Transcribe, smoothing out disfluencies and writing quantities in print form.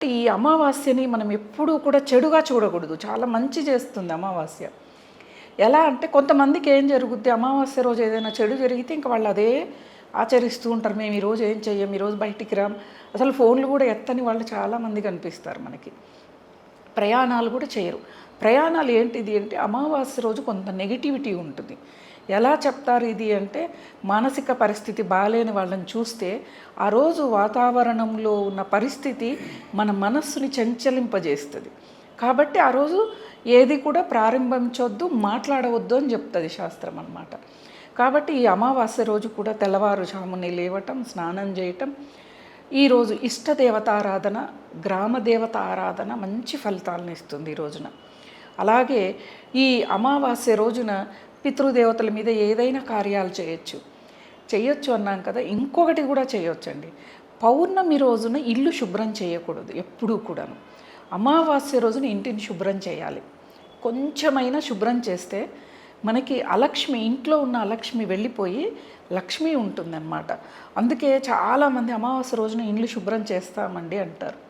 ఈ అమావాస్యని మనం ఎప్పుడూ కూడా చెడుగా చూడకూడదు. చాలా మంచి చేస్తుంది అమావాస్య. ఎలా అంటే కొంతమందికి ఏం జరుగుద్ది, అమావాస్య రోజు ఏదైనా చెడు జరిగితే ఇంక వాళ్ళు అదే ఆచరిస్తూ ఉంటారు. మేము ఈరోజు ఏం చెయ్యం, ఈరోజు బయటికి రాం. అసలు ఫోన్లు కూడా ఎత్తని వాళ్ళు చాలామంది కనిపిస్తారు మనకి. ప్రయాణాలు కూడా చేయరు. ప్రయాణాలు ఏంటిది అంటే అమావాస్య రోజు కొంత నెగిటివిటీ ఉంటుంది. ఎలా చెప్తారు ఇది అంటే, మానసిక పరిస్థితి బాలేని వాళ్ళని చూస్తే ఆ రోజు వాతావరణంలో ఉన్న పరిస్థితి మన మనస్సుని చంచలింపజేస్తుంది. కాబట్టి ఆ రోజు ఏది కూడా ప్రారంభించొద్దు, మాట్లాడవద్దు అని చెప్తుంది శాస్త్రం అన్నమాట. కాబట్టి ఈ అమావాస్య రోజు కూడా తెల్లవారుజామునే లేవటం, స్నానం చేయటం, ఈరోజు ఇష్టదేవతారాధన, గ్రామదేవత ఆరాధన మంచి ఫలితాలను ఇస్తుంది ఈ రోజున. అలాగే ఈ అమావాస్య రోజున పితృదేవతల మీద ఏదైనా కార్యాలు చేయొచ్చు అన్నాం కదా, ఇంకొకటి కూడా చేయొచ్చండి. పౌర్ణమి రోజున ఇల్లు శుభ్రం చేయకూడదు ఎప్పుడూ కూడాను. అమావాస్య రోజున ఇంటిని శుభ్రం చేయాలి. కొంచెమైనా శుభ్రం చేస్తే మనకి అలక్ష్మి, ఇంట్లో ఉన్న అలక్ష్మి వెళ్ళిపోయి లక్ష్మి ఉంటుందన్నమాట. అందుకే చాలామంది అమావాస్య రోజున ఇల్లు శుభ్రం చేస్తామండి అంటారు.